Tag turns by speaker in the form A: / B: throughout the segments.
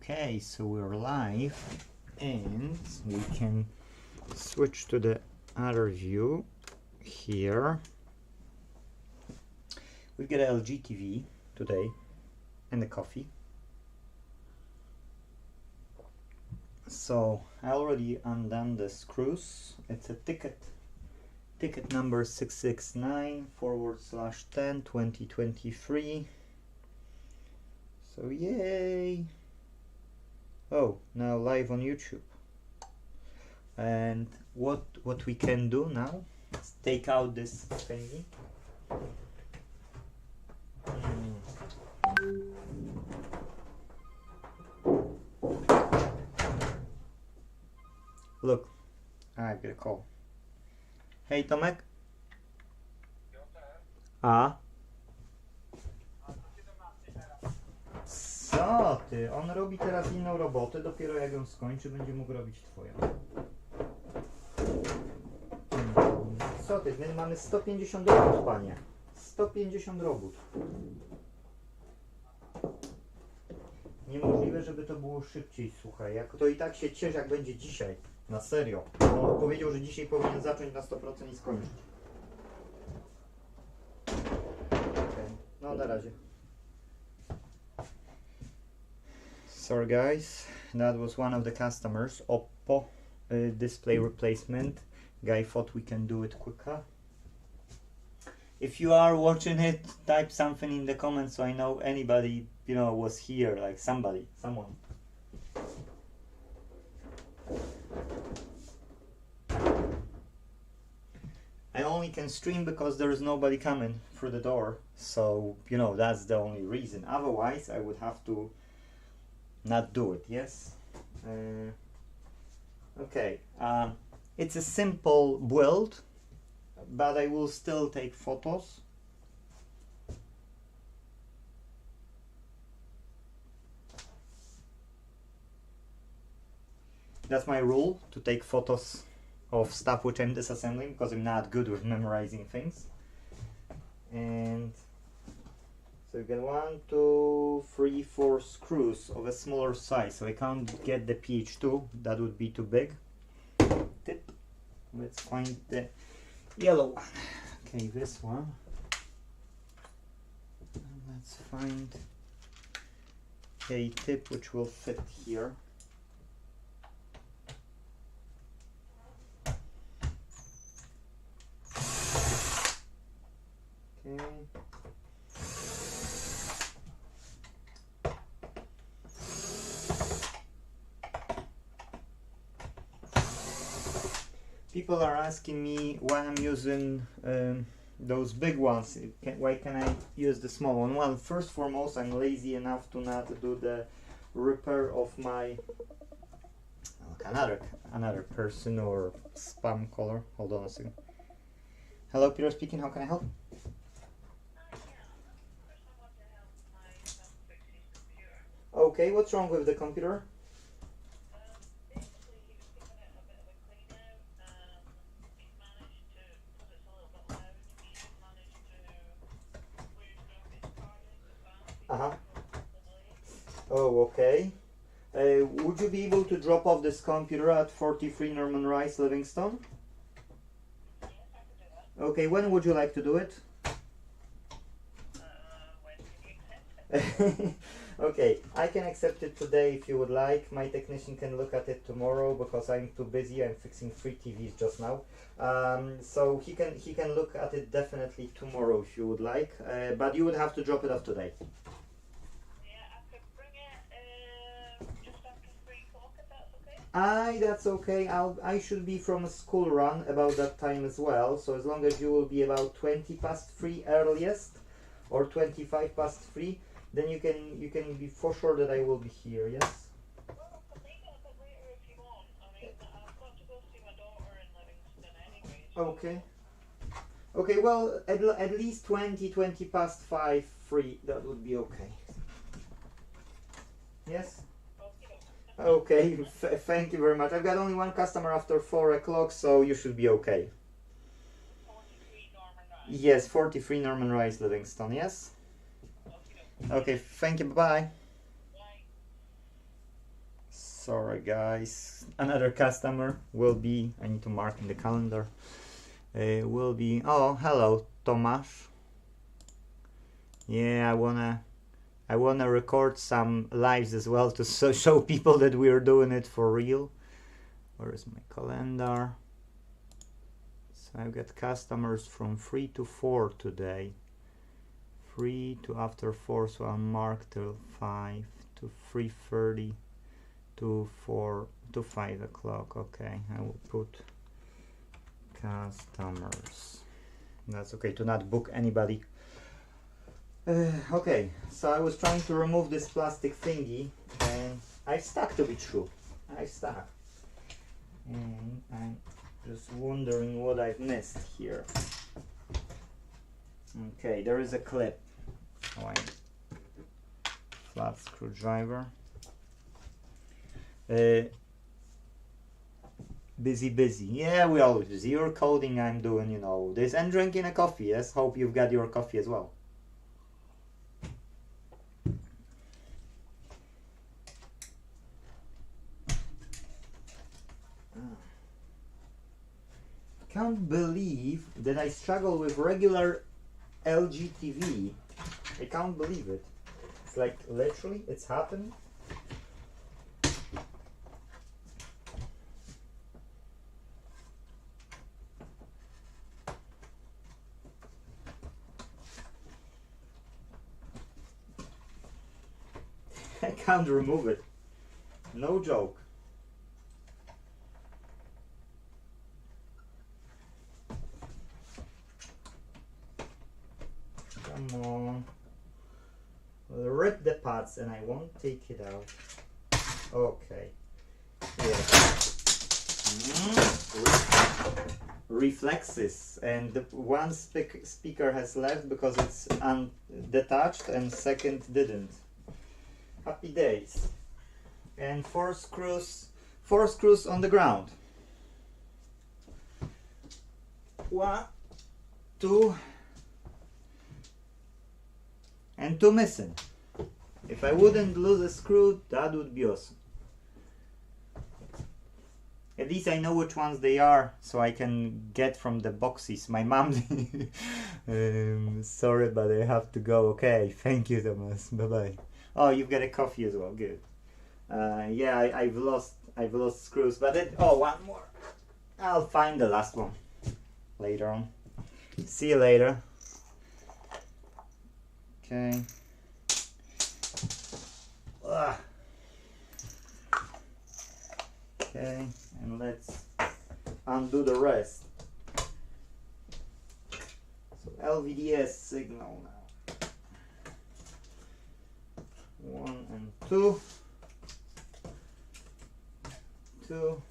A: Okay, so we're live and we can switch to the other view here. We've got LG TV today and the coffee. So I already undone the screws. It's a ticket number 669/10/2023. So yay! Oh, now live on YouTube. And what we can do now is take out this thingy. Look, I've got a call. Hej Tomek? A? Co ty? On robi teraz inną robotę, dopiero jak ją skończy, będzie mógł robić twoją. Co ty? My mamy 150 robót, panie. 150 robót. Niemożliwe, żeby to było szybciej, słuchaj. Jak to i tak się cieszę, jak będzie dzisiaj. Na serio. On powiedział, że dzisiaj powinien zacząć na 100% i skończyć. Okay. No na razie. Sorry guys, that was one of the customers. Oppo display replacement. Guy thought we can do it quicker. If you are watching it, type something in the comments so I know anybody, you know, was here, like someone. I only can stream because there is nobody coming through the door, so, you know, that's the only reason. Otherwise, I would have to not do it, yes? Okay, it's a simple build, but I will still take photos. That's my rule, to take photos of stuff which I'm disassembling, because I'm not good with memorizing things. And so you get 1, 2, 3, 4 screws of a smaller size, so I can't get the PH2, that would be too big. Tip. Let's find the yellow one. Okay, this one. And let's find a tip which will fit here. Okay. People are asking me why I'm using those big ones. Why can I use the small one? Well, first foremost, I'm lazy enough to not do the repair of my another person or spam caller. Hold on a second. Hello, Peter speaking. How can I help? Okay, what's wrong with the computer? Oh, okay. Would you be able to drop off this computer at 43 Norman Rice, Livingston? Yes, I can do that. Okay, when would you like to do it? When can you accept it? Okay, I can accept it today if you would like. My technician can look at it tomorrow because I'm too busy. I'm fixing 3 TVs just now. So he can look at it definitely tomorrow if you would like. But you would have to drop it off today. That's okay. I should be from a school run about that time as well. So as long as you will be about 20 past 3 earliest, or 25 past 3, then you can be for sure that I will be here. Yes. Well, I can leave it a bit later if you want. I mean, I've got to go see my daughter in Livingston anyway. So okay. Okay. Well, at least 20 past 5, 3. That would be okay. Yes. Okay, thank you very much. I've got only one customer after 4 o'clock, so you should be okay. 43 Norman Rice. Yes, 43 Norman Rice, Livingston, yes? Okay, thank you, bye-bye. Bye. sorry guys, another customer will be, I need to mark in the calendar, will be, oh hello Tomasz. Yeah, I wanna record some lives as well to show people that we're doing it for real. Where is my calendar? So I've got customers from 3 to 4 today. 3 to after 4, so I'll mark till 5 to 3:30 to 4 to 5 o'clock. Okay, I will put customers. That's okay to not book anybody. Okay, so I was trying to remove this plastic thingy and I stuck, to be true. I stuck. And I'm just wondering what I've missed here. Okay, there is a clip. Oh, flat screwdriver. Busy. Yeah, we always busy. Your coding I'm doing, you know, this, and drinking a coffee. Yes, hope you've got your coffee as well. Can't believe that I struggle with regular LG TV. I can't believe it. It's like literally it's happening. I can't remove it. No joke. Come on. I'll rip the parts and I won't take it out. Okay. Yeah. Reflexes. And the one speaker has left because it's undetached and second didn't. Happy days. And four screws on the ground. 1, 2, and 2 missing. If I wouldn't lose a screw, that would be awesome. At least I know which ones they are, so I can get from the boxes. My mom, sorry, but I have to go. Okay, thank you, Thomas. Bye bye. Oh, you've got a coffee as well. Good. Yeah, I've lost screws, but one more. I'll find the last one later on. See you later. Okay. Okay, and let's undo the rest. So LVDS signal now. 1 and 2. 2.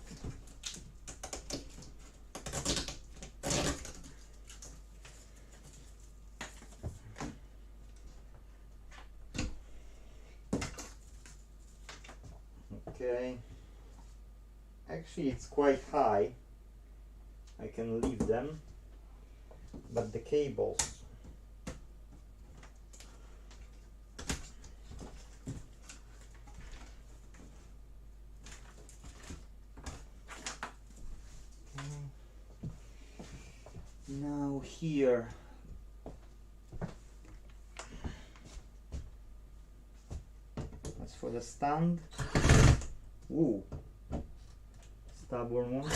A: Okay. Actually, it's quite high. I can leave them, but the cables. Now here, that's for the stand. Ooh, stubborn one.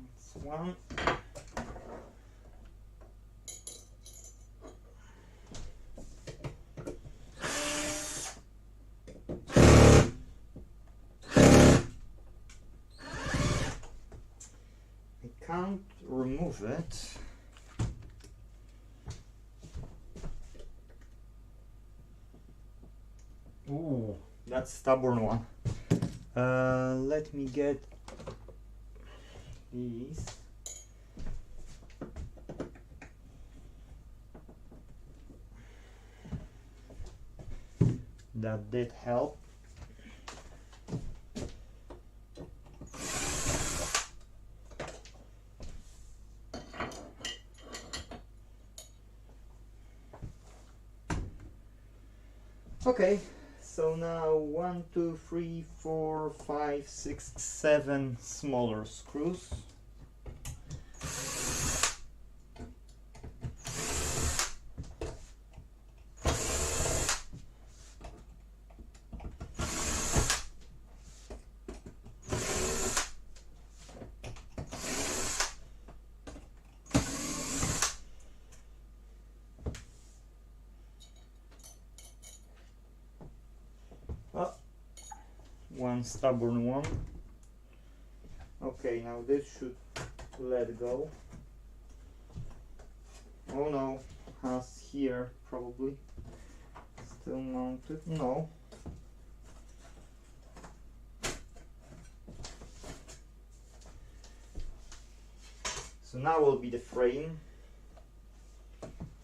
A: That's one. Can't remove it. Ooh, that's stubborn one. Let me get these. That did help. Okay, so now 1, 2, 3, 4, 5, 6, 7 smaller screws. One stubborn one. Okay, now this should let go. Oh no, has here probably still mounted. No. So now will be the frame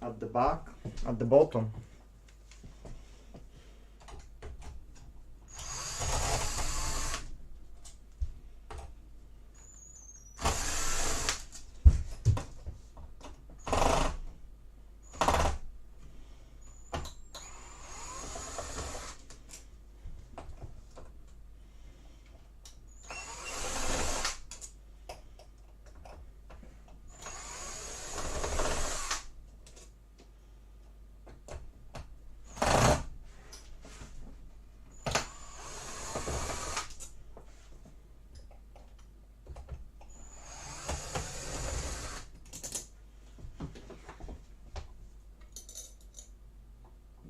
A: at the back, at the bottom.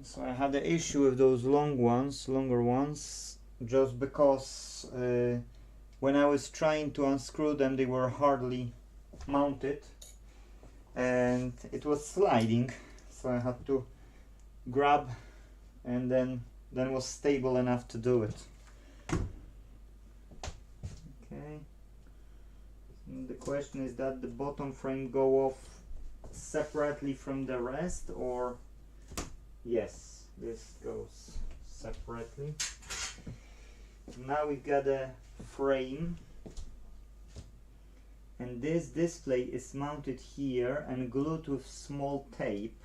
A: So I had the issue with those longer ones, just because when I was trying to unscrew them, they were hardly mounted and it was sliding, so I had to grab, and then was stable enough to do it. Okay. And the question is that the bottom frame go off separately from the rest, or yes, this goes separately. Now we've got a frame, and this display is mounted here and glued with small tape.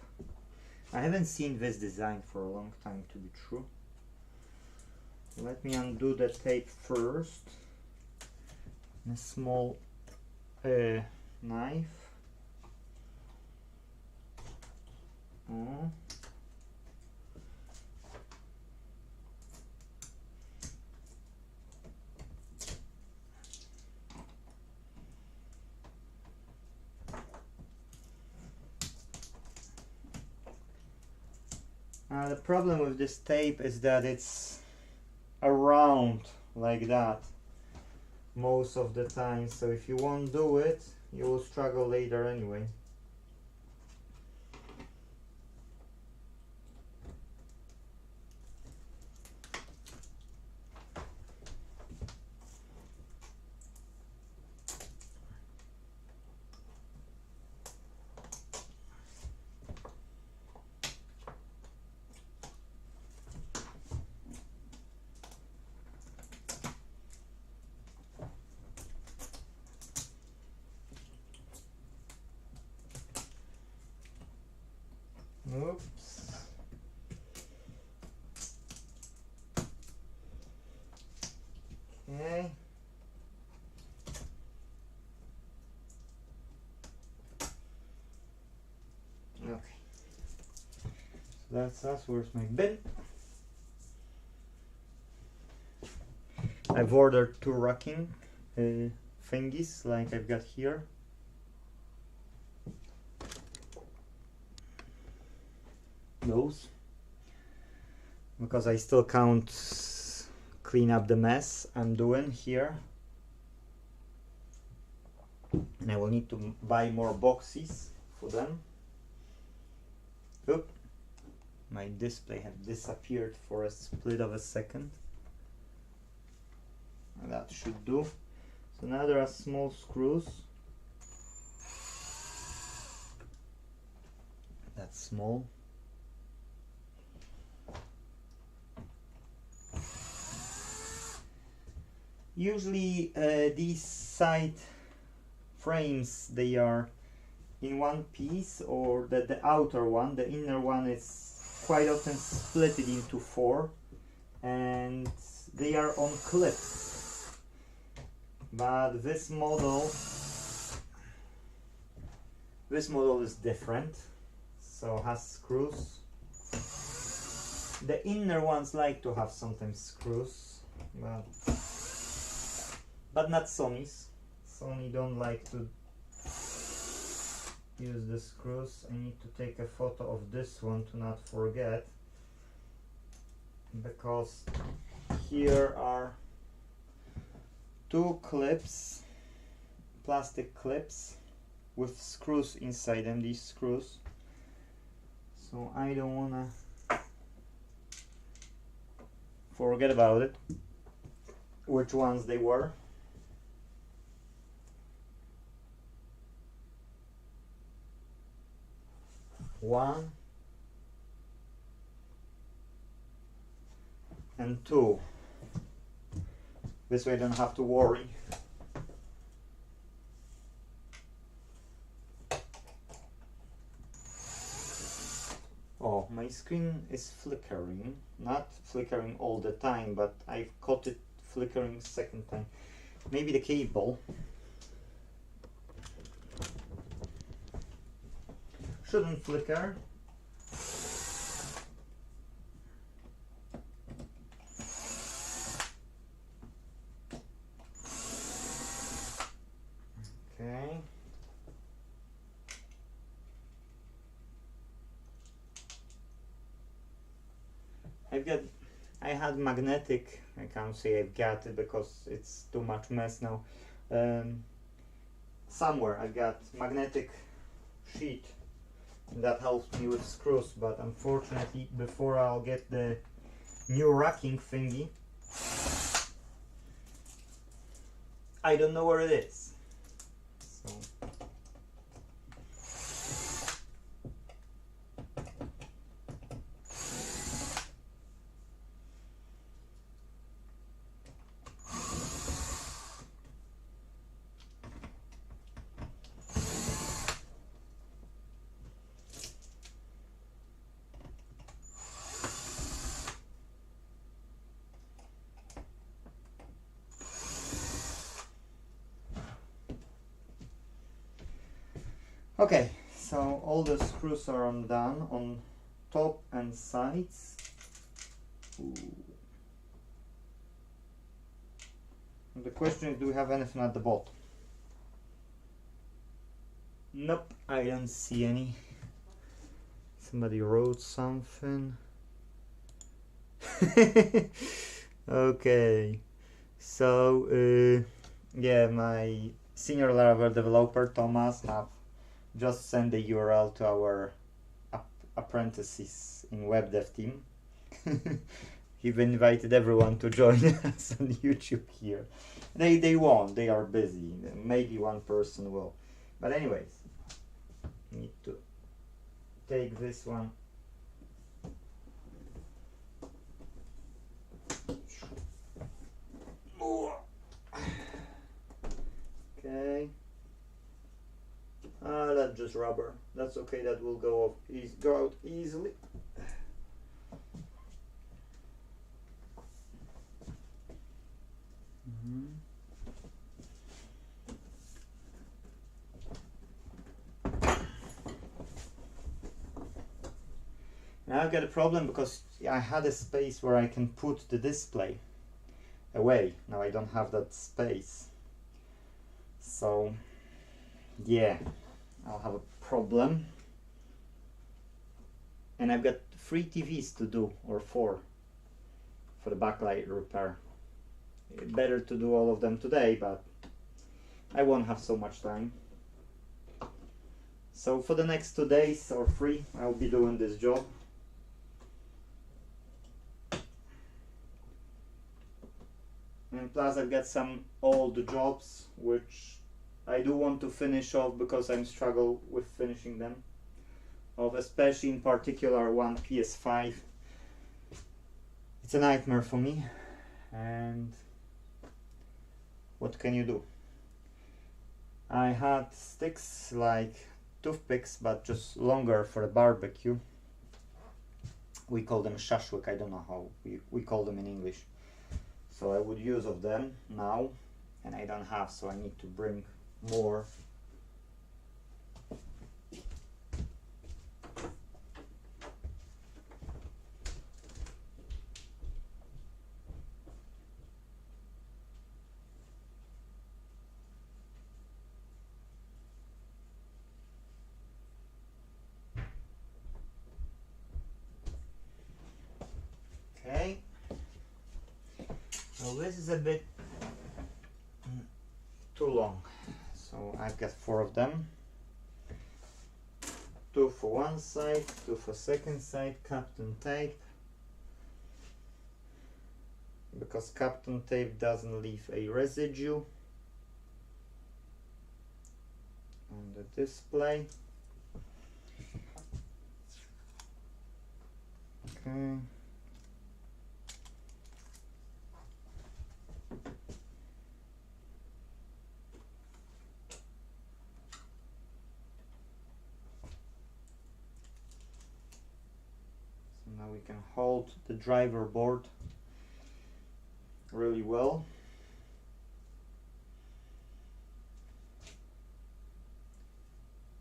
A: I haven't seen this design for a long time, to be true. Let me undo the tape first. A small knife. Oh. The problem with this tape is that it's around like that most of the time, so if you won't do it, you will struggle later anyway. Oops. Okay. Okay. So that's where's my bin. I've ordered 2 racking thingies like I've got here. Those, because I still can't clean up the mess I'm doing here, and I will need to buy more boxes for them. Oop, my display had disappeared for a split of a second. That should do. So now there are small screws. That's small. Usually these side frames, they are in one piece, or the outer one, the inner one is quite often split it into 4, and they are on clips. But this model is different, so has screws. The inner ones like to have sometimes screws, but not Sony's. Sony don't like to use the screws. I need to take a photo of this one to not forget, because here are 2 clips, plastic clips with screws inside them, these screws. So I don't wanna forget about it, which ones they were. One and 2. This way I don't have to worry. Oh, my screen is flickering. Not flickering all the time, but I've caught it flickering second time. Maybe the cable. Shouldn't flicker. Okay. I had magnetic, I can't say I've got it because it's too much mess now. Somewhere I've got magnetic sheet that helps me with screws, but unfortunately before I'll get the new racking thingy, I don't know where it is. So okay, so all the screws are undone on top and sides. Ooh. The question is, do we have anything at the bottom? Nope, I don't see any. Somebody wrote something. Okay, so yeah, my senior Laravel developer Thomas have just send the URL to our apprentices in web dev team. He've invited everyone to join us on YouTube here. They won't, they are busy. Maybe one person will. But anyways, need to take this one. Okay. That's just rubber. That's okay, that will go off go out easily. Now I've got a problem because I had a space where I can put the display away. Now I don't have that space. So yeah, I'll have a problem. And I've got 3 TVs to do, or 4, for the backlight repair. Better to do all of them today, but I won't have so much time. So for the next 2 days or 3, I'll be doing this job. And plus I've got some old jobs which I do want to finish off because I'm struggle with finishing them. Of especially in particular one PS5. It's a nightmare for me. And what can you do? I had sticks like toothpicks, but just longer for a barbecue. We call them shashlik, I don't know how we call them in English. So I would use of them now, and I don't have, so I need to bring more. Okay, so this is a bit too long, so I've got 4 of them. 2 for one side, 2 for second side, Kapton tape, because Kapton tape doesn't leave a residue on the display. Okay. Now we can hold the driver board really well.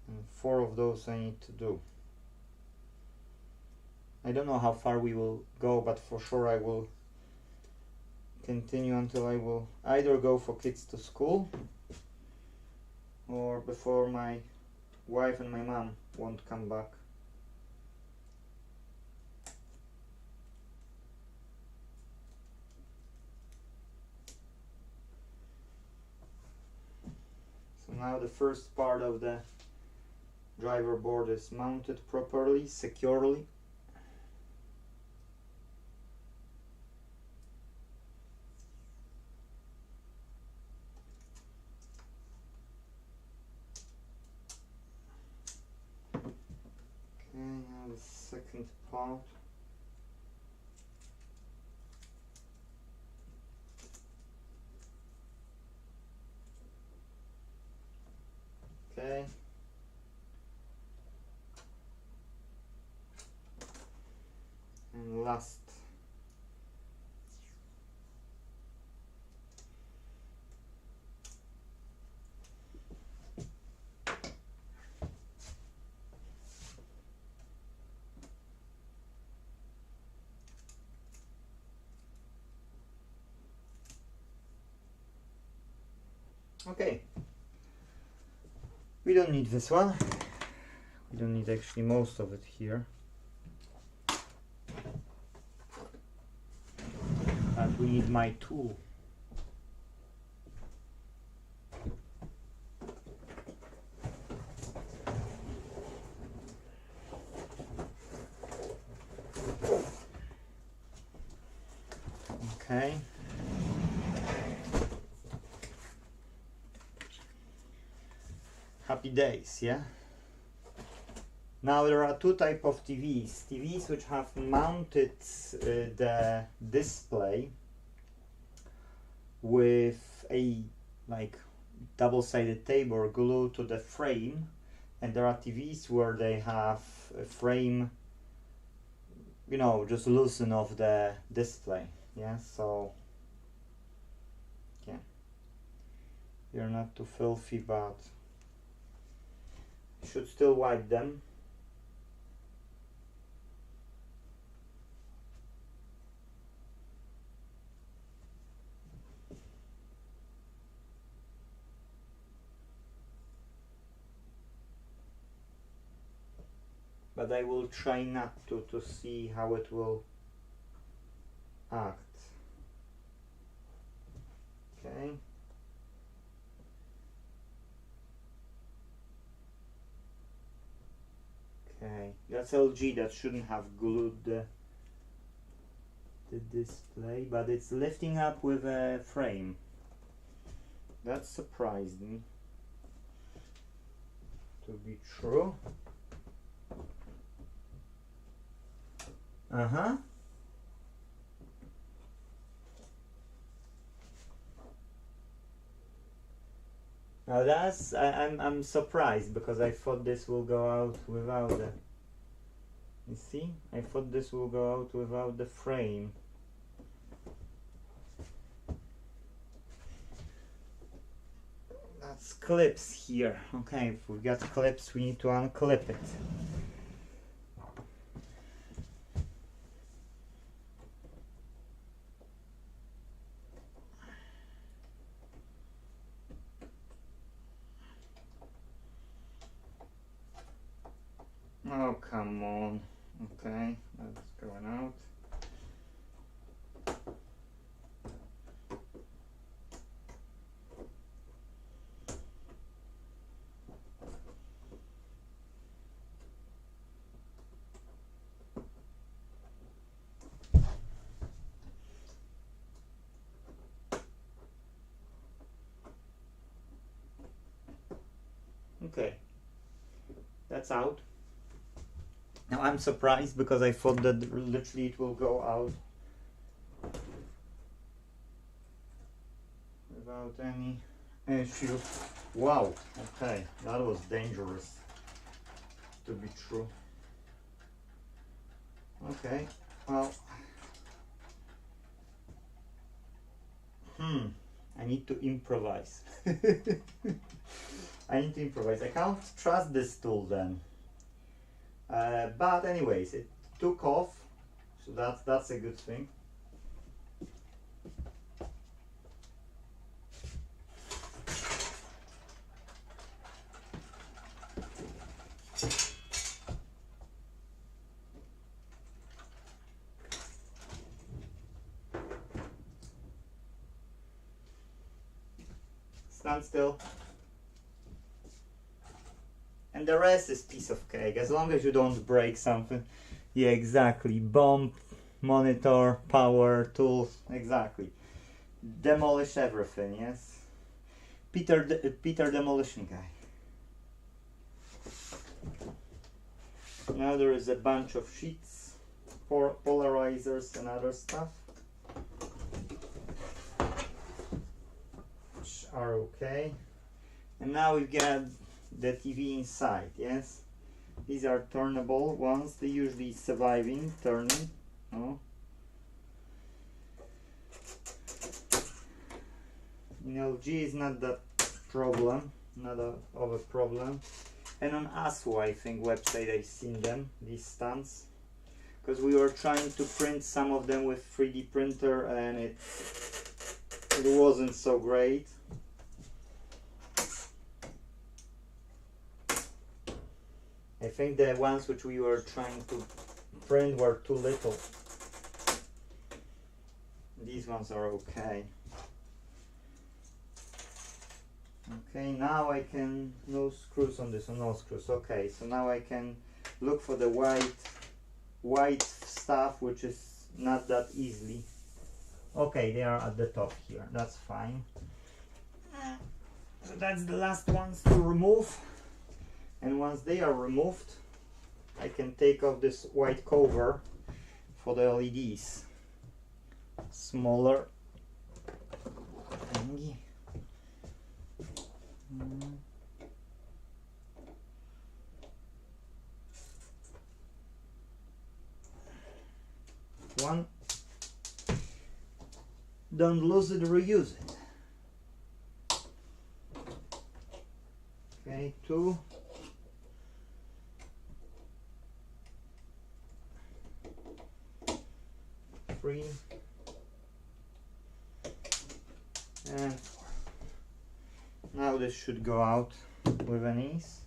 A: And 4 of those I need to do. I don't know how far we will go, but for sure I will continue until I will either go for kids to school or before my wife and my mom won't come back. So now the first part of the driver board is mounted properly, securely. Okay, now the second part. Okay. And last. Okay. We don't need this one. We don't need actually most of it here. But we need my tool. Okay. Happy days, yeah? Now there are 2 types of TVs. TVs which have mounted the display with a like double-sided tape or glue to the frame, and there are TVs where they have a frame, you know, just loosen off the display. Yeah, so yeah, you're not too filthy, but you should still wipe them. But I will try not to see how it will act. Okay. Okay, that's LG, that shouldn't have glued the display, but it's lifting up with a frame. That surprised me to be true. Uh-huh. Now that's I'm surprised, because I thought this will go out without it. You see, I thought this will go out without the frame. That's clips here. Okay, if we got clips, we need to unclip it. Oh, come on. Okay, that's going out. Okay, that's out. Now I'm surprised because I thought that literally it will go out without any issue. Wow, okay, that was dangerous to be true. Okay, well, I need to improvise. I need to improvise. I can't trust this tool then. But anyways, it took off, so that's a good thing. Stand still. And the rest is piece of cake, as long as you don't break something. Yeah, exactly. Bump, monitor, power, tools, exactly. Demolish everything, yes. Peter Demolition Guy. Now there is a bunch of sheets, polarizers and other stuff, which are okay. And now we've got the TV inside, yes. These are turnable ones, they usually surviving turning. Oh. In LG is not that problem, not of a problem. And on ASWO, I think website I've seen them, these stands, because we were trying to print some of them with 3D printer and it wasn't so great. I think the ones which we were trying to print were too little. These ones are okay. Okay, now I can, no screws on this one, no screws. Okay, so now I can look for the white stuff, which is not that easily. Okay, they are at the top here, that's fine. So that's the last ones to remove. And once they are removed, I can take off this white cover for the LEDs. Smaller thingy. One. Don't lose it, reuse it. Okay, 2. 3 and 4. Now this should go out with an ease.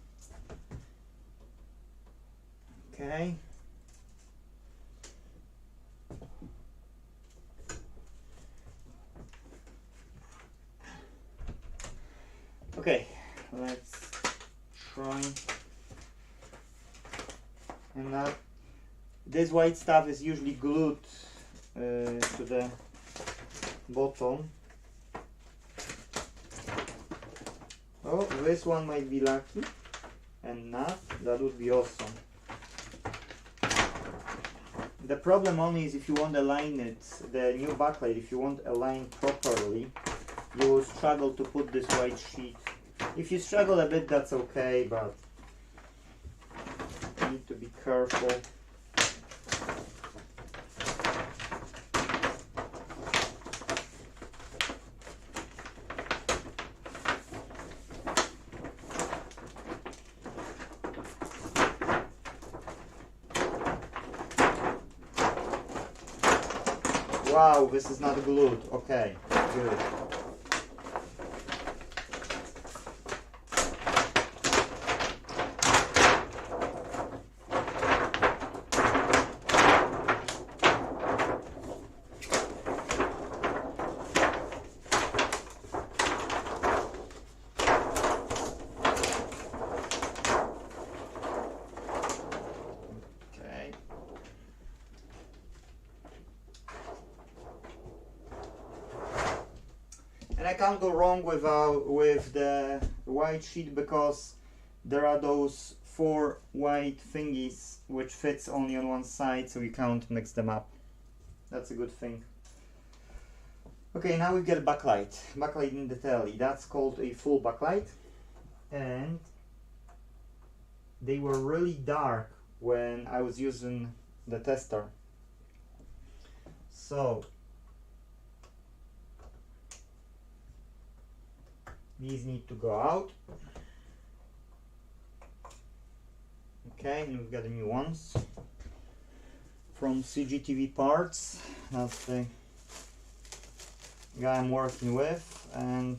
A: Okay. Okay, let's try. And now this white stuff is usually glued to the bottom. Oh, this one might be lucky and not. That would be awesome. The problem only is if you want to align it, the new backlight, if you want to align properly, you will struggle to put this white sheet. If you struggle a bit, that's okay, but you need to be careful. Wow, this is not glued. Okay, good. And I can't go wrong with the white sheet, because there are those 4 white thingies which fits only on one side, so you can't mix them up. That's a good thing. Okay, now we get backlight. Backlight in the telly. That's called a full backlight. And they were really dark when I was using the tester. So these need to go out. Okay, and we've got the new ones from CGTV Parts. That's the guy I'm working with, and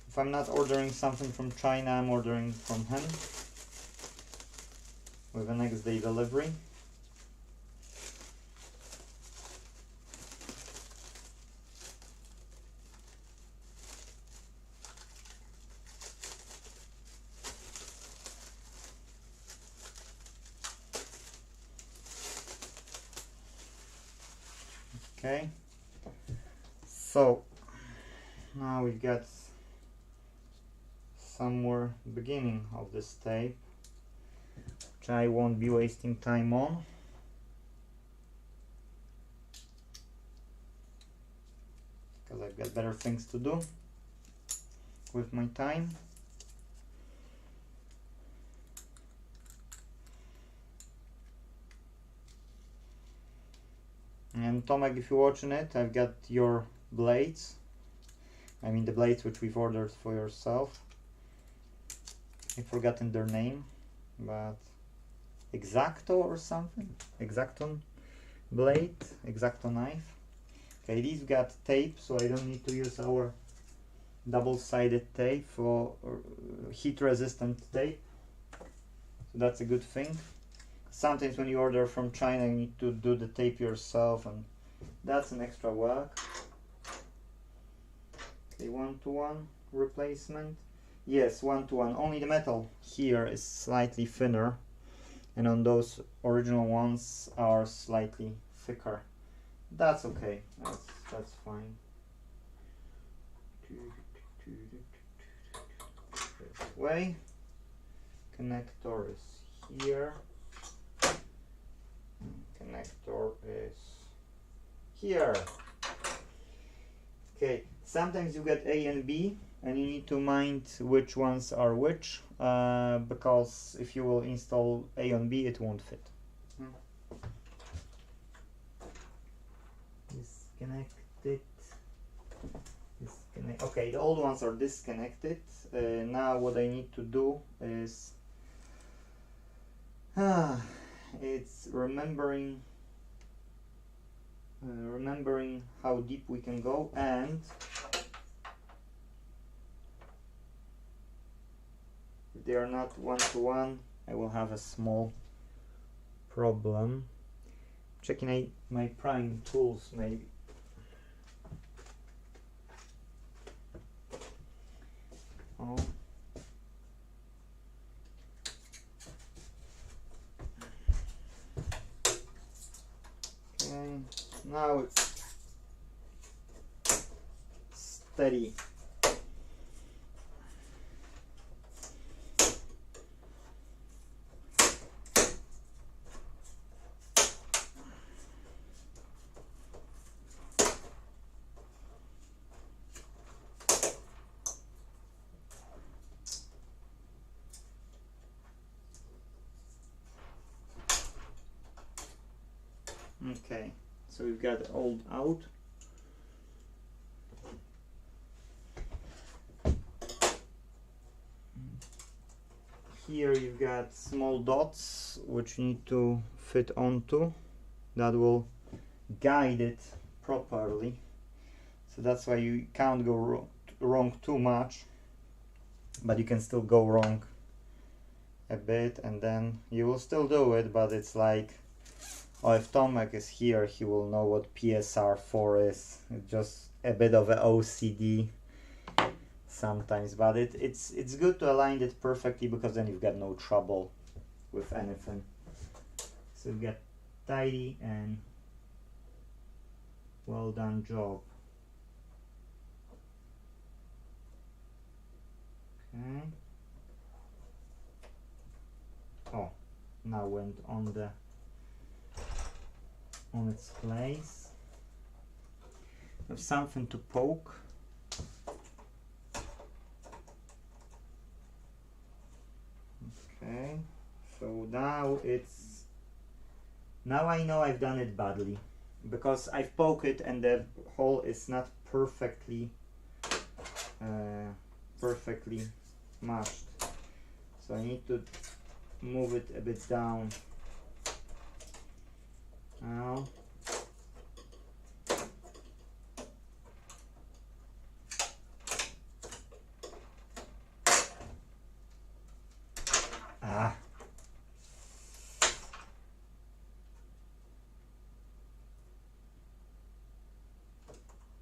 A: if I'm not ordering something from China, I'm ordering from him with a next day delivery. Okay, so now we've got some more beginning of this tape, which I won't be wasting time on. Because I've got better things to do with my time. And Tomek, if you're watching it, I've got your blades. I mean the blades which we've ordered for yourself. I've forgotten their name, but X-Acto or something? X-Acto blade, X-Acto knife. Okay, these got tape, so I don't need to use our double-sided tape for heat-resistant tape. So that's a good thing. Sometimes when you order from China, you need to do the tape yourself, and that's an extra work. Okay, 1-to-1 replacement. Yes, 1-to-1. Only the metal here is slightly thinner, and on those original ones are slightly thicker. That's okay. That's fine. This way. Connector is here. Connector is here. Okay, sometimes you get A and B, and you need to mind which ones are which, because if you will install A on B, it won't fit. Disconnected. Okay, the old ones are disconnected. Now what I need to do is it's remembering how deep we can go, and if they are not 1-to-1, I will have a small problem. Checking my prime tools maybe. Oh. Okay, now it's steady. Okay, so we've got old out. Here you've got small dots which you need to fit onto. That will guide it properly, so that's why you can't go wrong too much, but you can still go wrong a bit, and then you will still do it, but it's like, oh, if Tomek is here, he will know what PSR4 is. It's just a bit of an OCD sometimes, but it's good to align it perfectly, because then you've got no trouble with anything. So you get tidy and well done job. Okay. Oh, now went on its place. Have something to poke. Okay, so now I know I've done it badly, because I've poked it and the hole is not perfectly matched. So I need to move it a bit down. Now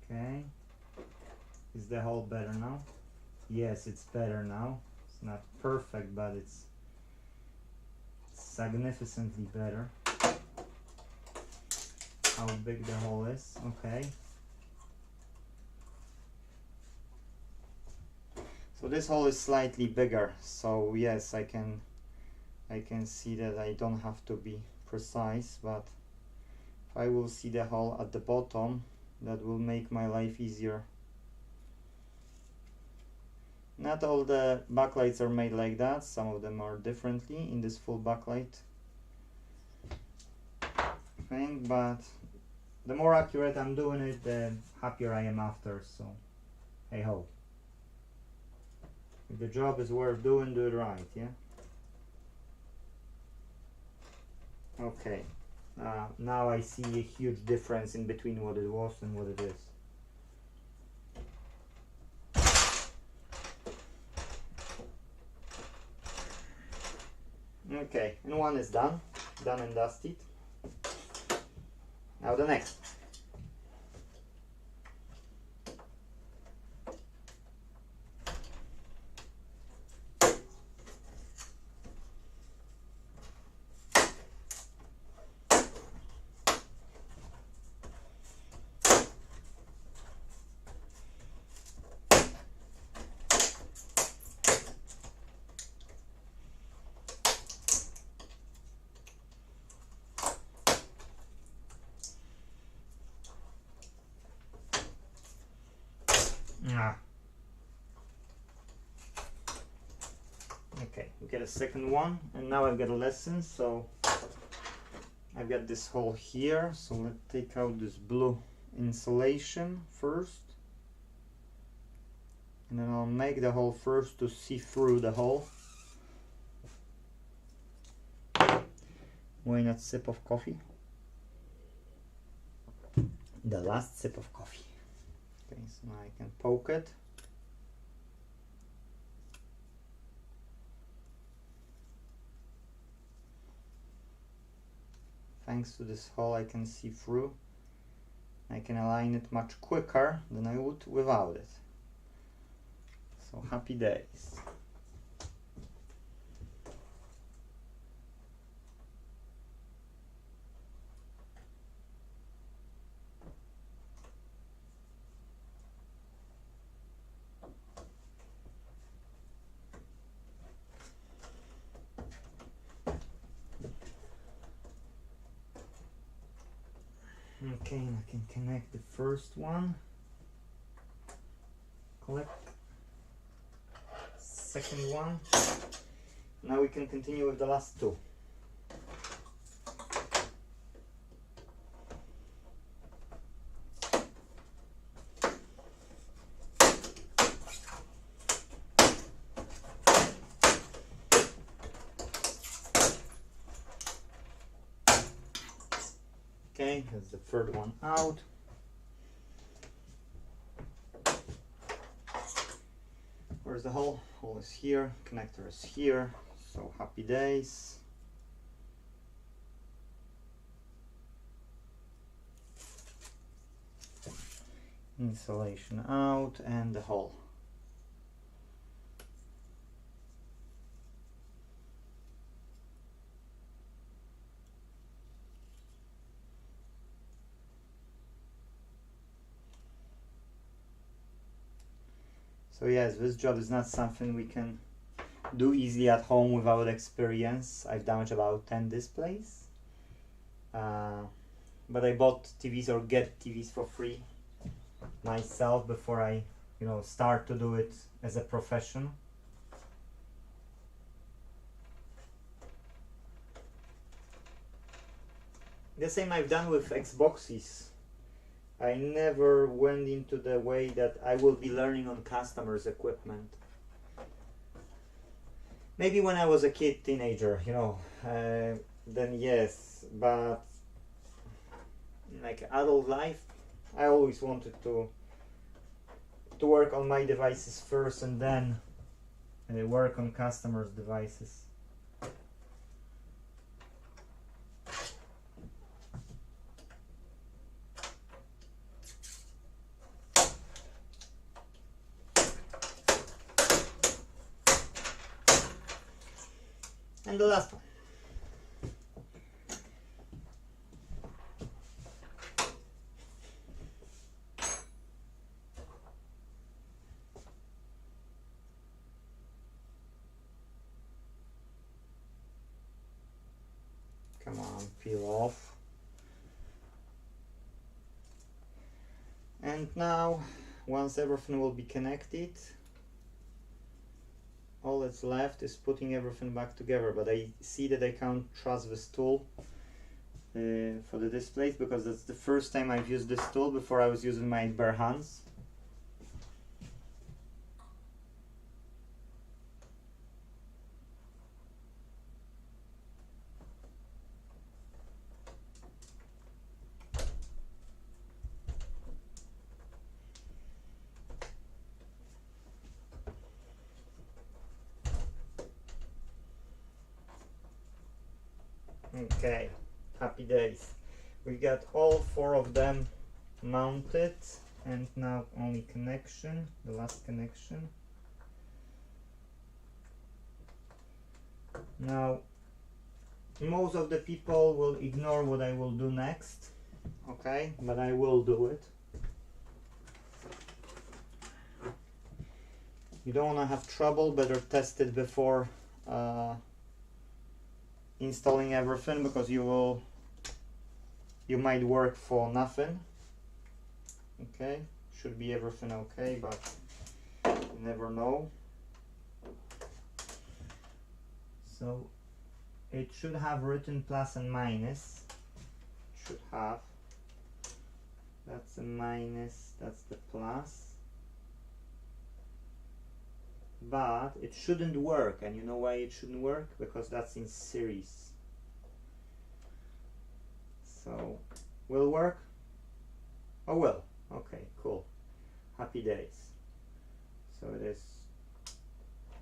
A: okay, is the hole better now? Yes, it's better now. It's not perfect, but it's significantly better. How big the hole is? Okay. So this hole is slightly bigger, so yes, I can see that I don't have to be precise, but if I will see the hole at the bottom, that will make my life easier. Not all the backlights are made like that, some of them are differently in this full backlight thing, but the more accurate I'm doing it, the happier I am after, so hey ho. If the job is worth doing, do it right, yeah? Okay, now I see a huge difference in between what it was and what it is. Okay, and one is done and dusted. Now the next. Okay, we get a second one, and now I've got a lesson. So I've got this hole here, so let's take out this blue insulation first, and then I'll make the hole first to see through the hole. Why not sip of coffee? The last sip of coffee. Okay, so now I can poke it. Thanks to this hole I can see through. I can align it much quicker than I would without it. So happy days. Okay, and I can connect the first one. Click. Second one. Now we can continue with the last two. Okay, that's the third one out. Where's the hole? Hole is here, connector is here, so happy days. Insulation out and the hole. So yes, this job is not something we can do easily at home without experience. I've damaged about 10 displays. But I bought TVs or get TVs for free myself before I, start to do it as a profession. The same I've done with Xboxes. I never went into the way that I will be learning on customers' equipment. Maybe when I was a kid, teenager, then yes, but like adult life, I always wanted to work on my devices first and then work on customers' devices. And the last one. Come on, peel off. And now, once everything will be connected, all that's left is putting everything back together, but I see that I can't trust this tool for the displays because that's the first time I've used this tool. Before I was using my bare hands. Okay, happy days. We got all 4 of them mounted, and now only connection, the last connection. Now, most of the people will ignore what I will do next, okay, but I will do it. You don't want to have trouble, better test it before installing everything, because you might work for nothing. Okay, should be everything okay, but you never know. So it should have written plus and minus. It should have. That's a minus, that's the plus. But it shouldn't work, and you know why it shouldn't work? Because that's in series. So, will work? Oh, will. Okay, cool. Happy days. So it is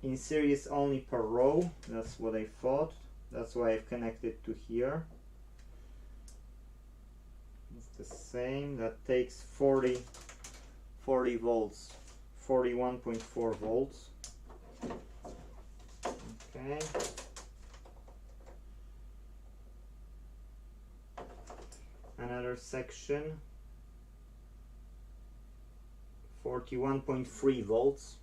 A: in series only per row. That's what I thought. That's why I've connected to here. It's the same. That takes 40 volts, 41.4 volts. Okay. Another section, 41.3 volts.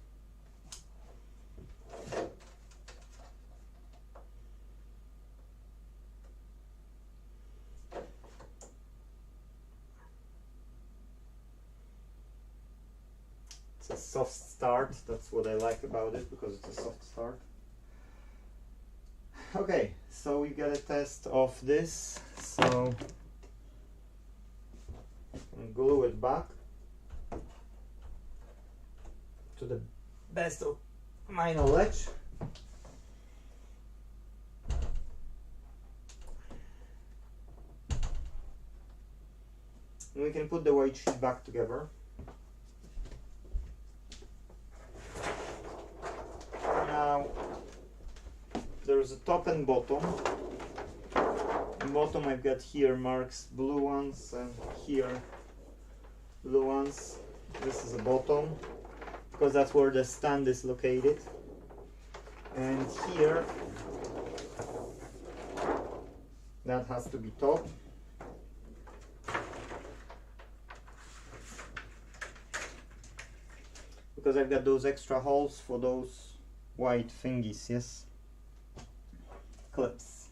A: It's a soft start. That's what I like about it, because it's a soft start. Okay, so we got a test of this. So glue it back to the best of my knowledge. we can put the white sheet back together. Now there's a top and bottom. In bottom I've got here marks, blue ones, and here blue ones. This is a bottom because that's where the stand is located. And here that has to be top. Because I've got those extra holes for those white thingies, yes? Clips.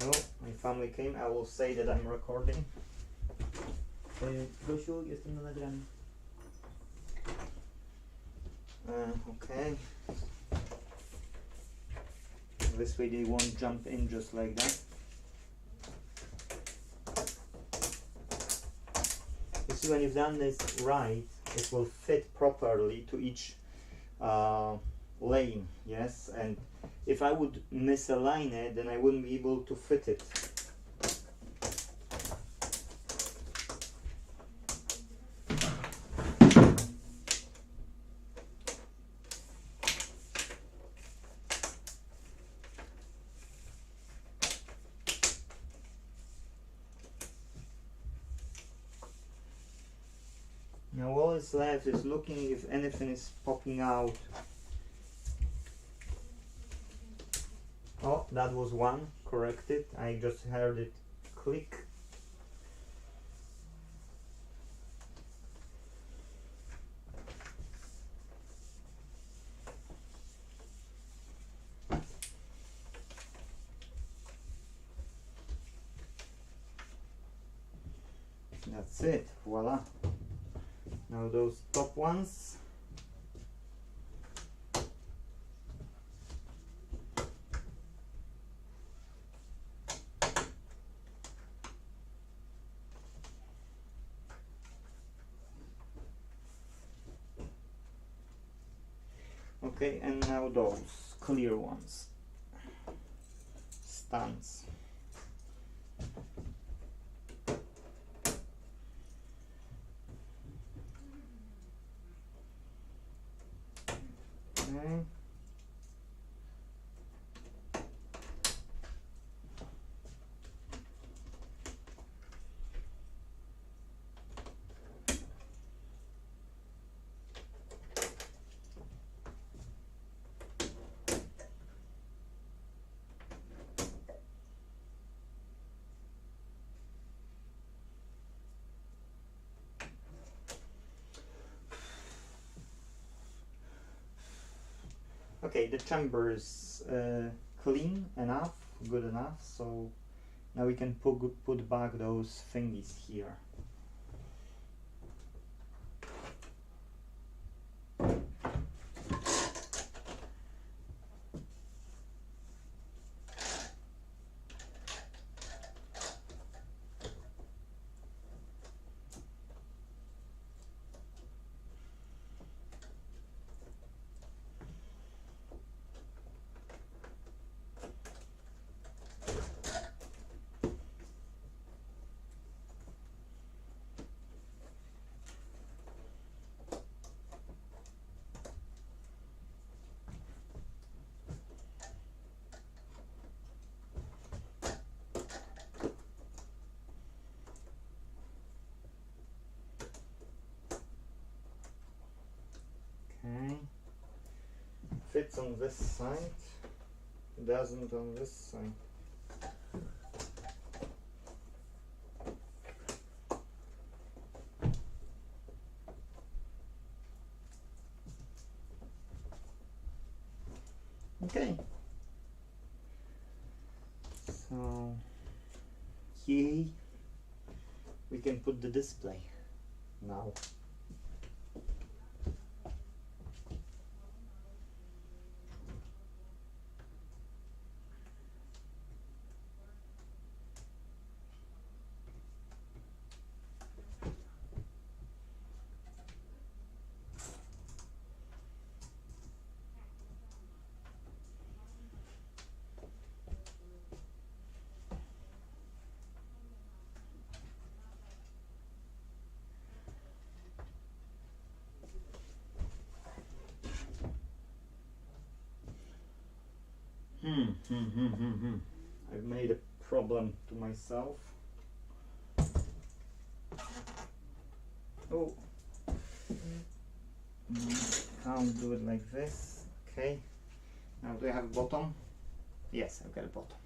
A: Oh, my family came. I will say that I'm recording.
B: Gosiu, jestem na nagraniu.
A: Okay. This way they won't jump in just like that. You see, when you've done this right, it will fit properly to each lane, yes? And if I would misalign it, then I wouldn't be able to fit it. Now all that's left is looking if anything is popping out. Oh, that was one, corrected. I just heard it click. That's it, voila. Now those top ones. Okay, and now those clear ones. Stands. Okay. Okay, the chamber is clean enough, good enough, so now we can put back those thingies here. Okay, fits on this side, doesn't on this side. Okay, so here we can put the display now. I've made a problem to myself. Oh, can't do it like this. Okay, now do I have a bottom? Yes, I've got a bottom.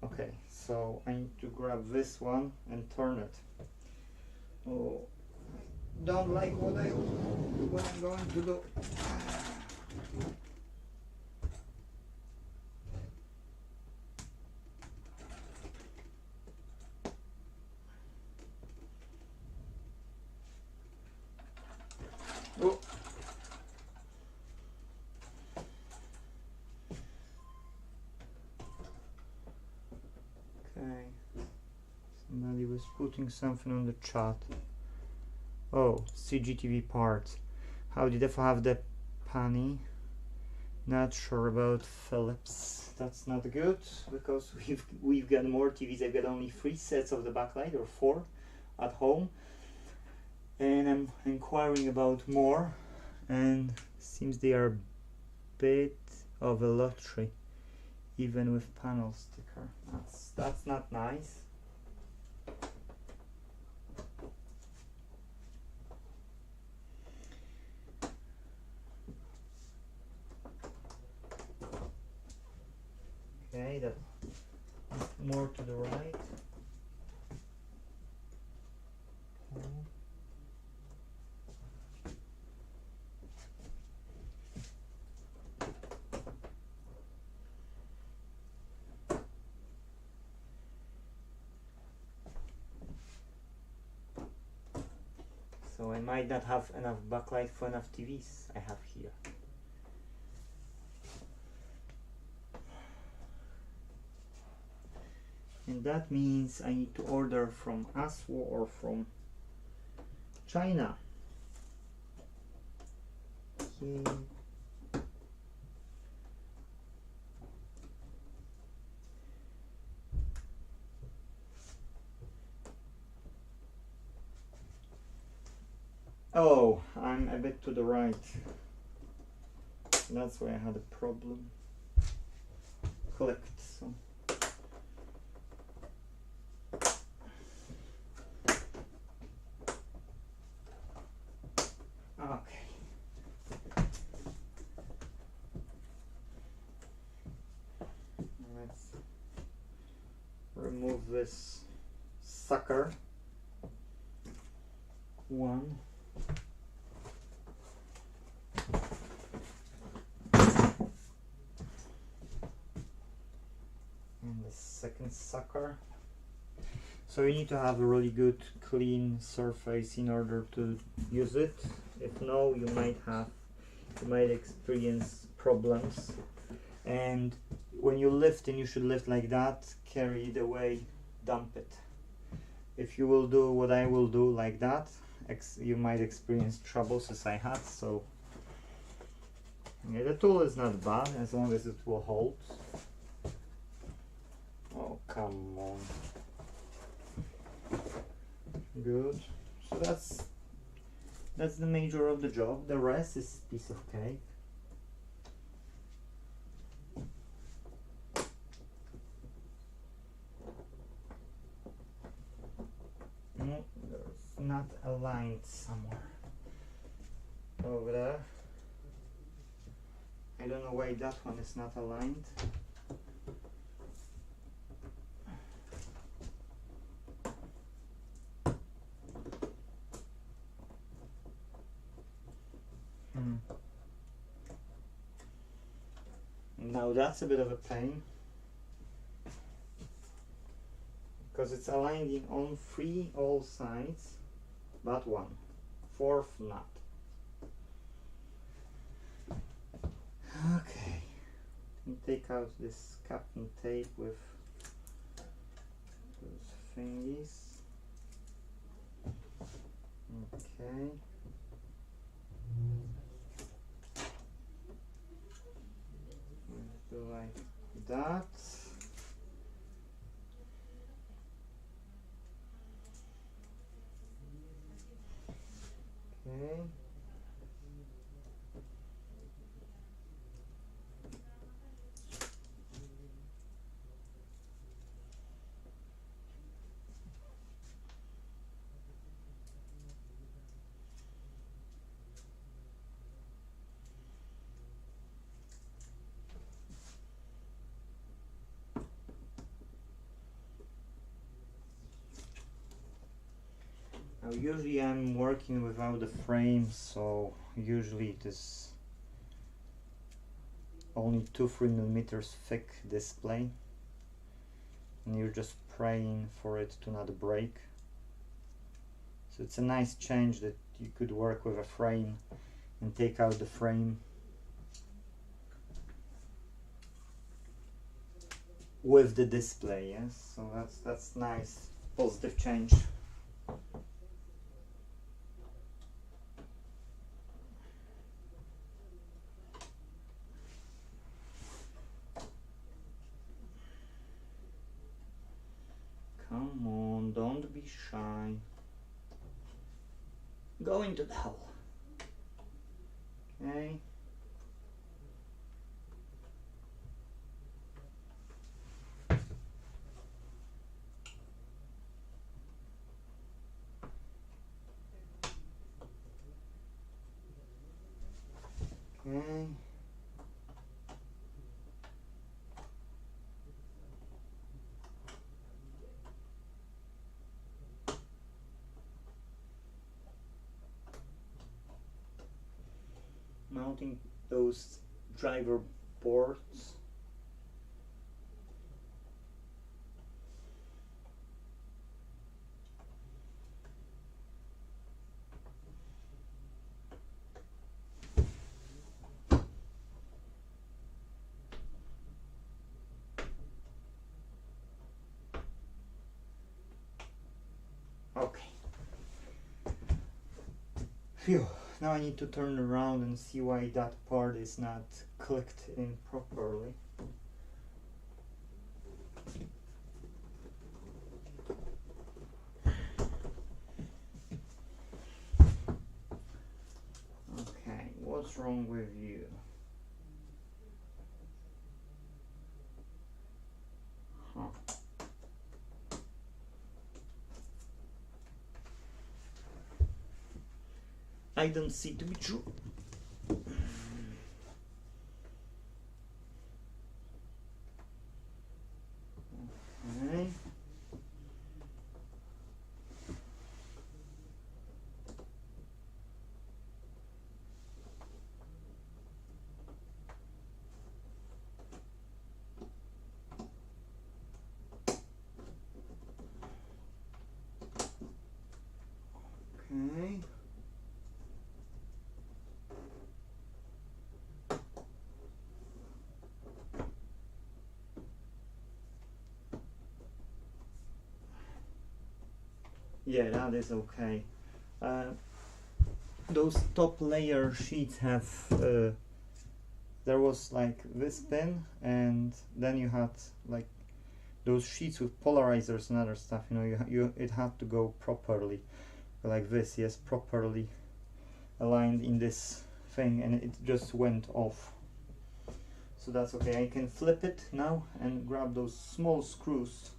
A: Okay, so I need to grab this one and turn it. Oh, don't like what I'm going to do. Oh. Okay, somebody was putting something on the chat. Oh, CGTV parts. How did I have the penny? Not sure about Philips. That's not good because we've got more TVs. I've got only 3 sets of the backlight, or 4 at home, and I'm inquiring about more, and seems they are a bit of a lottery, even with panel sticker. That's not nice. Okay, that's more to the right. Okay. So I might not have enough backlight for enough TVs I have here. And that means I need to order from ASWO or from China. Okay. Oh, I'm a bit to the right. That's why I had a problem. Clicked. So. Okay. Let's remove this sucker. One. And the second sucker. So you need to have a really good clean surface in order to use it. If no, you might experience problems. And when you lift, and you should lift like that, carry it away, dump it. If you will do what I will do like that, you might experience troubles as I had. So yeah, the tool is not bad as long as it will hold. Oh, come on. Good. So that's the major of the job. The rest is piece of cake. No, there's not aligned somewhere over there. I don't know why that one is not aligned. Now that's a bit of a pain because it's aligned in on all sides but one, 4th nut. Okay, take out this Captain tape with those thingies. Okay. Do like that. Okay. Now usually I'm working without the frame, so usually it is only 2-3 millimeters thick display, and you're just praying for it to not break. So it's a nice change that you could work with a frame and take out the frame with the display. Yes, so that's nice, positive change. Come on, don't be shy. Go into the hole. Okay. Okay. Mounting those driver boards. Okay. Phew. Now I need to turn around and see why that part is not clicked in properly. Okay, what's wrong with you? Huh. I don't see it to be true. Okay. Okay. Yeah, that is okay. Those top layer sheets have there was like this pin, and then you had like those sheets with polarizers and other stuff. You know, it had to go properly, like this. Yes, properly aligned in this thing, and it just went off. So that's okay. I can flip it now and grab those small screws.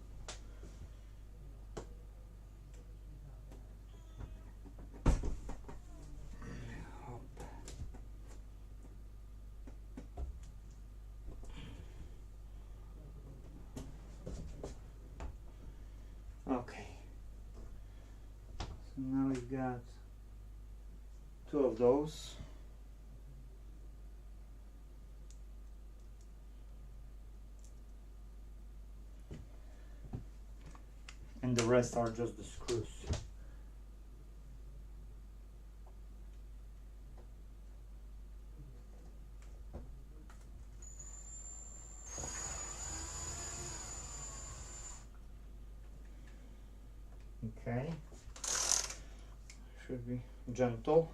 A: Okay, so now we've got 2 of those. And the rest are just the screws. Okay, should be gentle.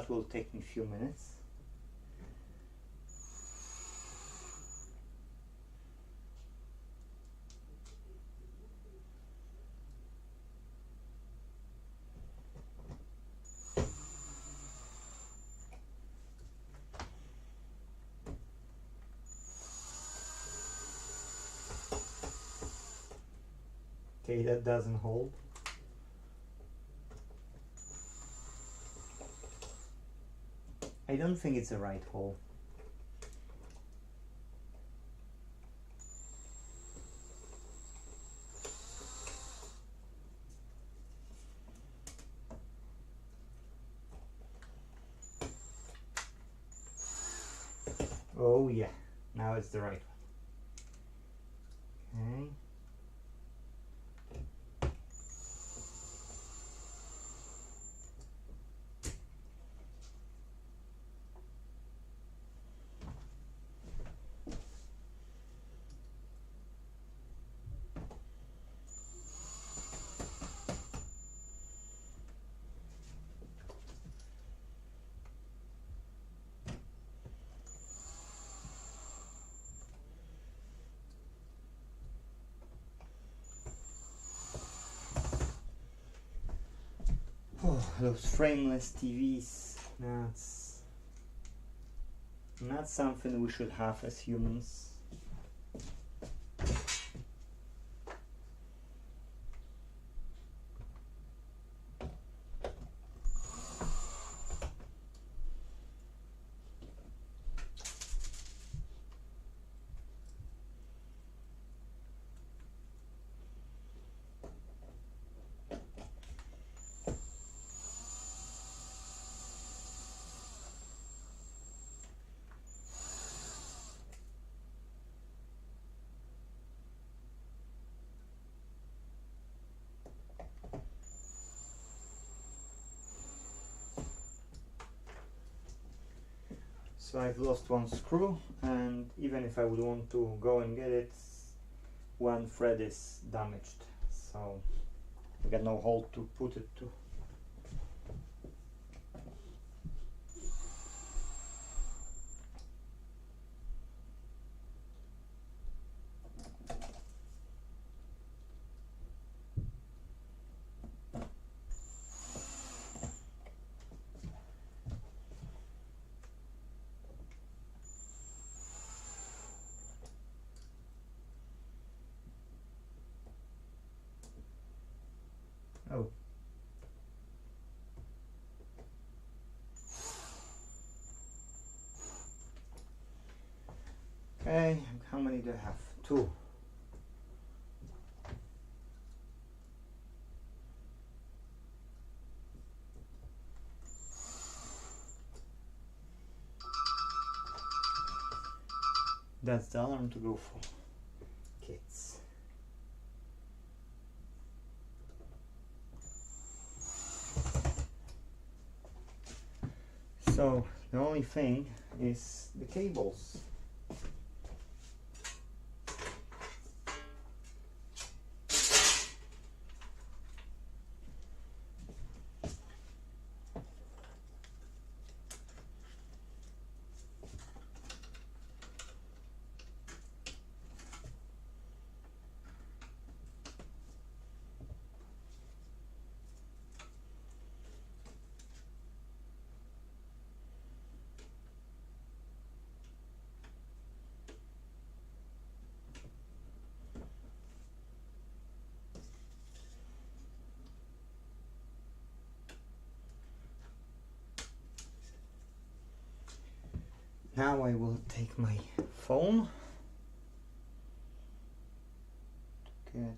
A: that will take me a few minutes. Okay, that doesn't hold. I don't think it's the right hole. Oh yeah, now it's the right one. Okay. Oh, those frameless TVs, that's not something we should have as humans. So I've lost one screw, and even if I would want to go and get it, one thread is damaged, so I got no hole to put it to. Oh. Okay, how many do I have? 2. That's the alarm to go for kids. So the only thing is the cables. Now I will take my phone to get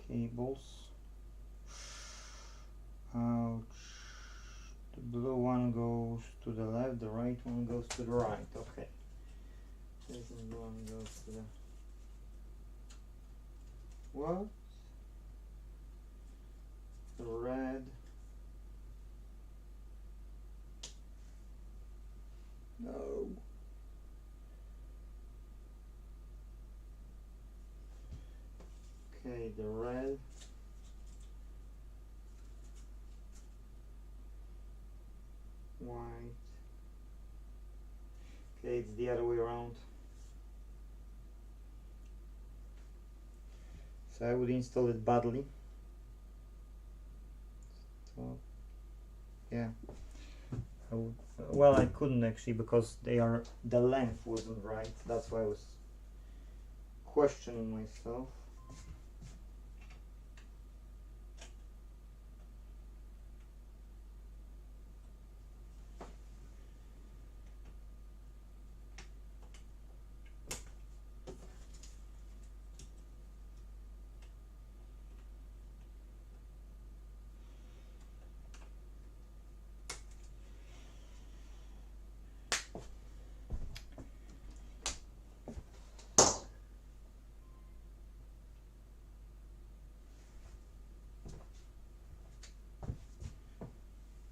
A: cables. Ouch. The blue one goes to the left, the right one goes to the right. Okay. This blue one goes to the... What? The red. No. Okay, the red. white. Okay, it's the other way around. So I would install it badly. So yeah, well, I couldn't actually, because the length wasn't right. That's why I was questioning myself.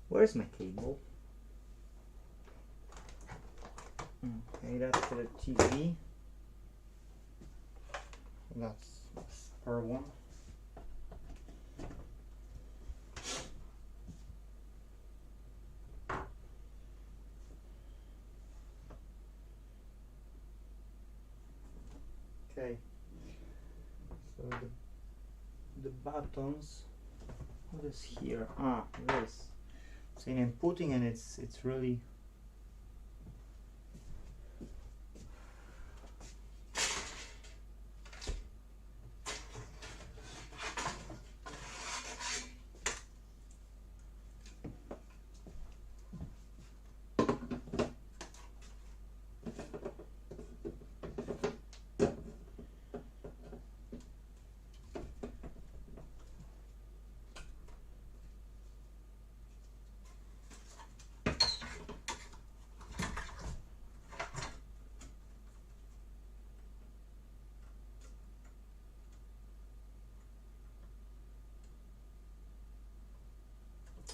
A: Where's my cable? Okay, that's for the TV. That's per one. Okay. So the buttons. What is here? Ah, this. So I'm putting, and it's really.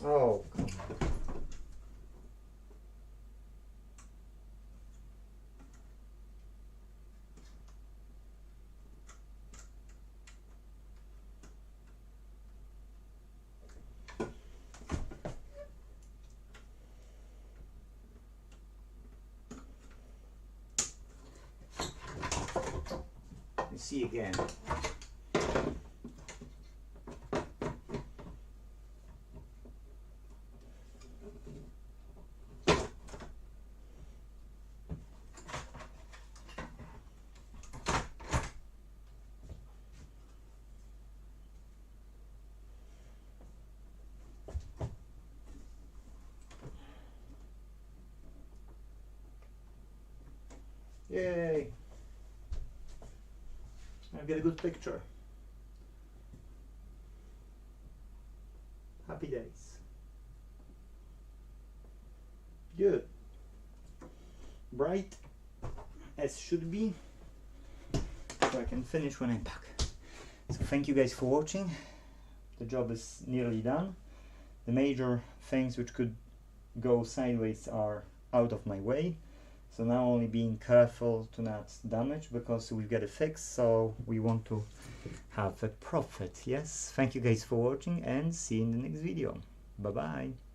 A: Oh, come on. Let's see again. Yay! I get a good picture. Happy days. Good. Bright as should be. So I can finish when I'm back. So thank you guys for watching. The job is nearly done. The major things which could go sideways are out of my way. So now only being careful to not damage, because we've got a fix, so we want to have a profit. Yes, thank you guys for watching, and see you in the next video. Bye bye.